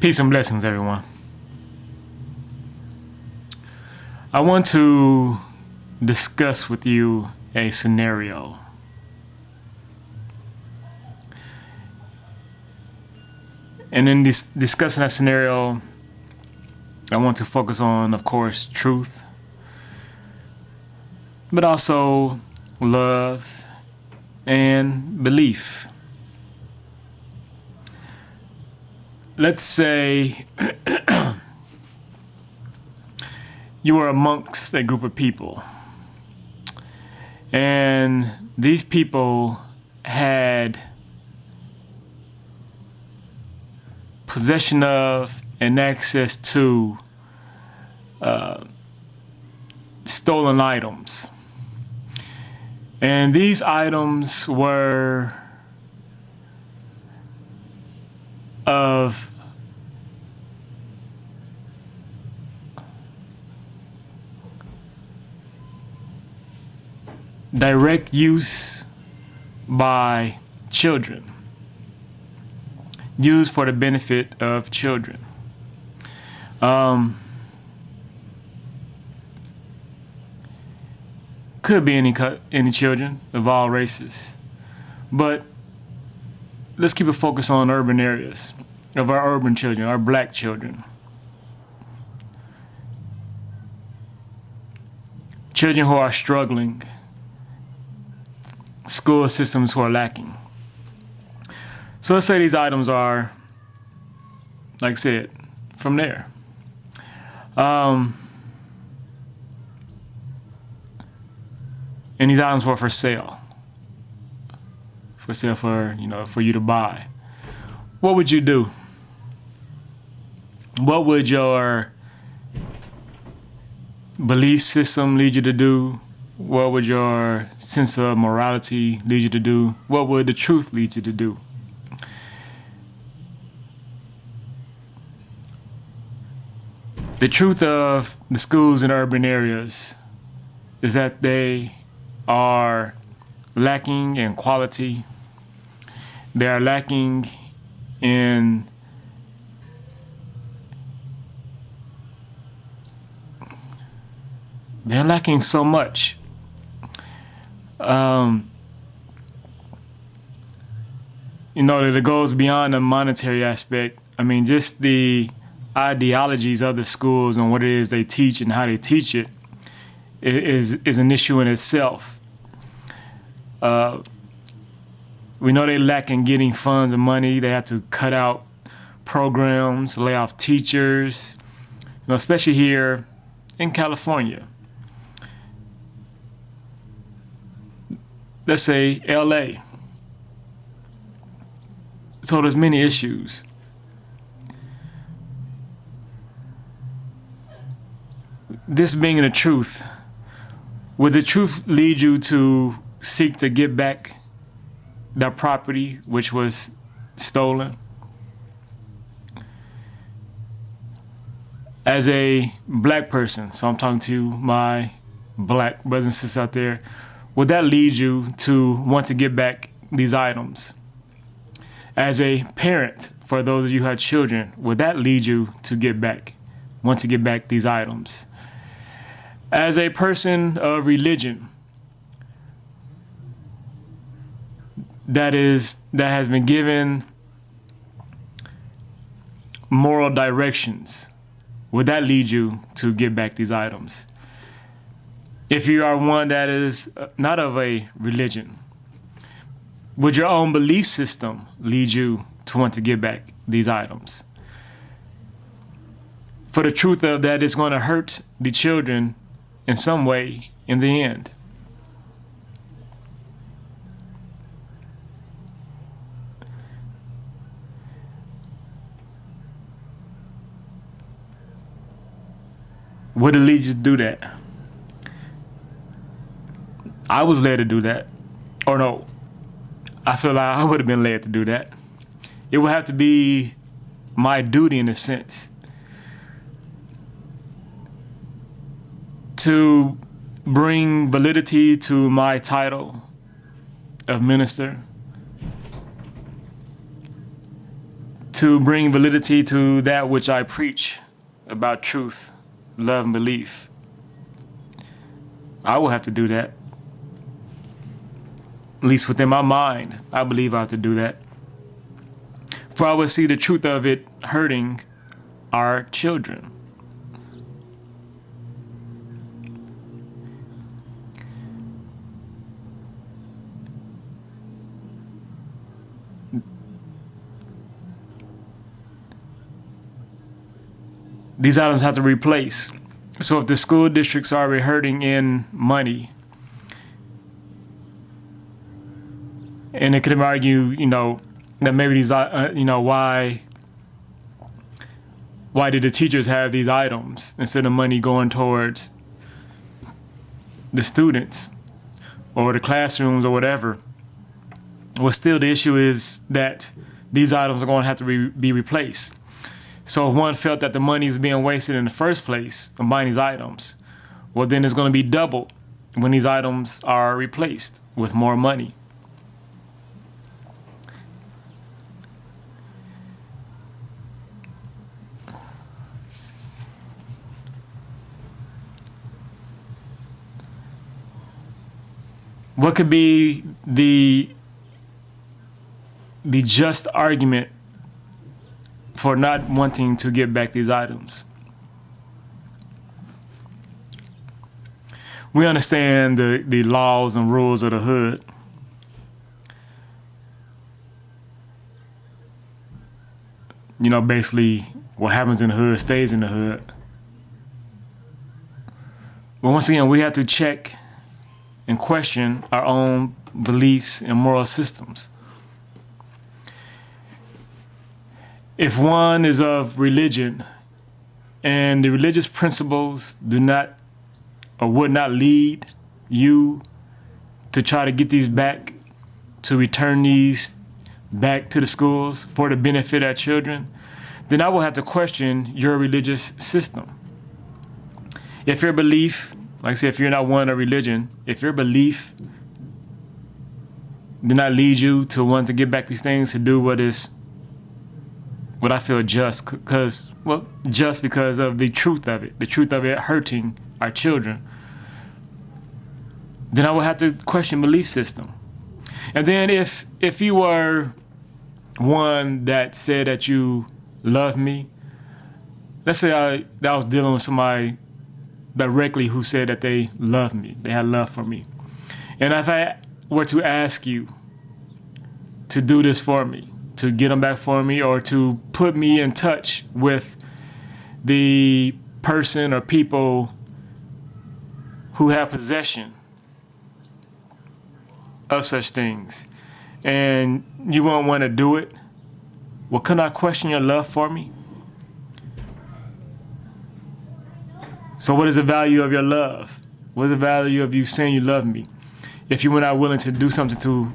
Peace and blessings, everyone. I want to discuss with you a scenario. And in this discussing that scenario, I want to focus on, of course, truth, but also love and belief. Let's say you were amongst a group of people, and these people had possession of and access to stolen items. And these items were of direct use by children, used for the benefit of children. Could be any children of all races, but let's keep a focus on urban areas of our urban children, our black children. Children who are struggling, school systems who are lacking. So let's say these items are, like I said, from there. And these items were for sale for you to buy. What would you do? What would your belief system lead you to do? What would your sense of morality lead you to do? What would the truth lead you to do? The truth of the schools in urban areas is that they are lacking in quality. They are lacking in they're lacking so much. That it goes beyond the monetary aspect. I mean, just the ideologies of the schools and what it is they teach and how they teach it is an issue in itself. We know they lack in getting funds and money. They have to cut out programs, lay off teachers, especially here in California. Let's say LA. So there's many issues. This being the truth, would the truth lead you to seek to get back that property which was stolen? As a black person, so I'm talking to my black brothers and sisters out there, would that lead you to want to get back these items? As a parent, for those of you who had children, would that lead you to want to get back these items? As a person of religion that has been given moral directions, would that lead you to get back these items? If you are one that is not of a religion, would your own belief system lead you to want to get back these items? For the truth of that is going to hurt the children in some way in the end. Would it lead you to do that? I was led to do that. Or no, I feel like I would have been led to do that. It would have to be my duty in a sense to bring validity to my title of minister, to bring validity to that which I preach about truth, love, and belief. I will have to do that. At least within my mind, I believe I have to do that. For I will see the truth of it hurting our children. These items have to replace. So if the school districts are already hurting in money, and it could argue, that maybe these, why did the teachers have these items instead of money going towards the students or the classrooms or whatever? Well, still the issue is that these items are going to have to be replaced. So if one felt that the money is being wasted in the first place on buying these items, well, then it's going to be doubled when these items are replaced with more money. What could be the just argument for not wanting to get back these items? We understand the laws and rules of the hood. Basically what happens in the hood stays in the hood. But once again, we have to check and question our own beliefs and moral systems. If one is of religion and the religious principles do not or would not lead you to try to get these back, to return these back to the schools for the benefit of our children, then I will have to question your religious system. If your belief, like I said, if you're not one of religion, if your belief did not lead you to want to get back these things, to do what I feel just, just because of the truth of it hurting our children, then I will have to question belief system. And then if you were one that said that you love me, let's say I was dealing with somebody directly who said that they love me, they had love for me. And if I were to ask you to do this for me, to get them back for me, or to put me in touch with the person or people who have possession of such things, and you won't want to do it, well, can I question your love for me? So what is the value of your love? What is the value of you saying you love me if you were not willing to do something to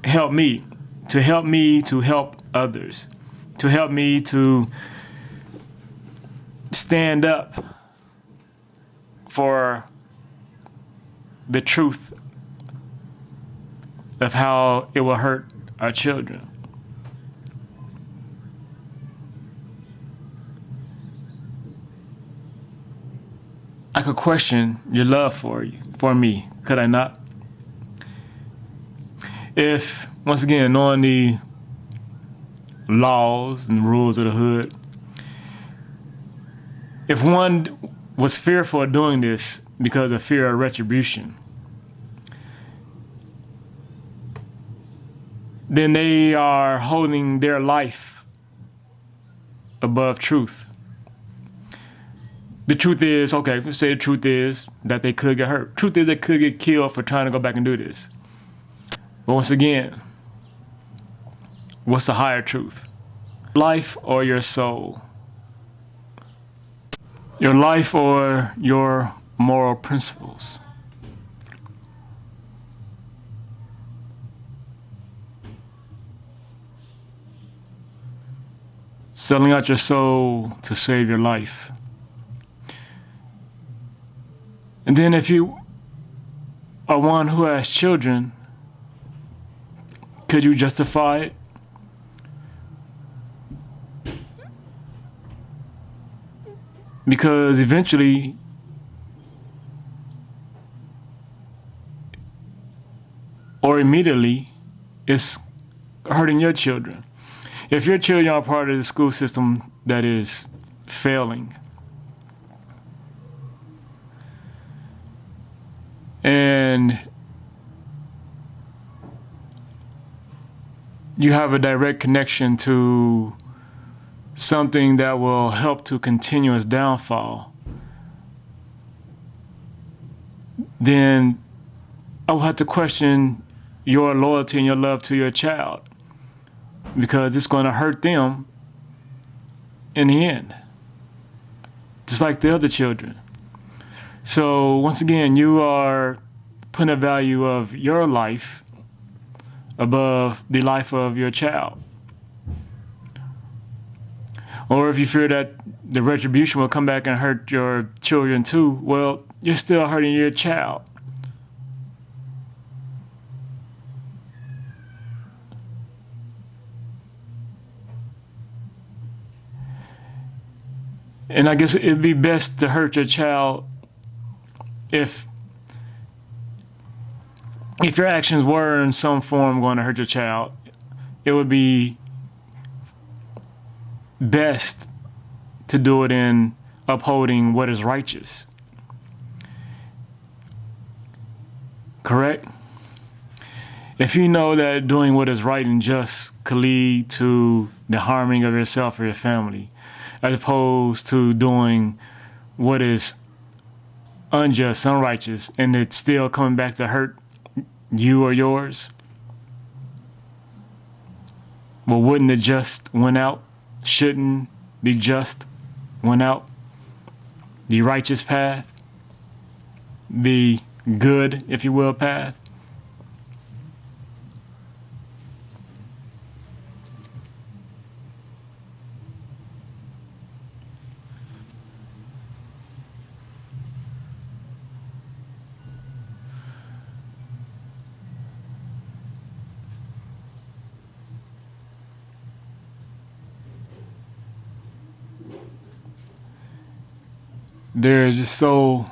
help me to help others, to help me to stand up for the truth of how it will hurt our children? I could question your love for me, could I not? If, once again, knowing the laws and rules of the hood, if one was fearful of doing this because of fear of retribution, then they are holding their life above truth. The truth is, okay, let's say the truth is that they could get hurt. Truth is they could get killed for trying to go back and do this. But once again, what's the higher truth? Life or your soul? Your life or your moral principles? Selling out your soul to save your life. And then if you are one who has children, could you justify it? because eventually or immediately it's hurting your children. If your children are part of the school system that is failing, and you have a direct connection to something that will help to continue its downfall, then I will have to question your loyalty and your love to your child, because it's going to hurt them in the end, just like the other children. So once again, you are putting a value of your life above the life of your child. Or if you fear that the retribution will come back and hurt your children too, well, you're still hurting your child. And I guess it'd be best to hurt your child if your actions were in some form going to hurt your child. It would be best to do it in upholding what is righteous. Correct? If you know that doing what is right and just could lead to the harming of yourself or your family, as opposed to doing what is unjust, unrighteous, and it's still coming back to hurt you or yours, well, wouldn't the just win out? Shouldn't the just win out? The righteous path, the good, if you will, path? There is just so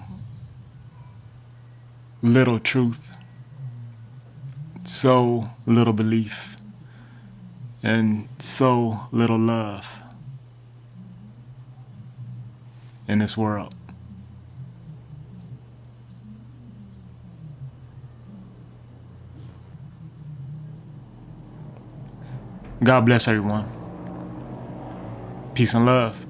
little truth, so little belief, and so little love in this world. God bless everyone. Peace and love.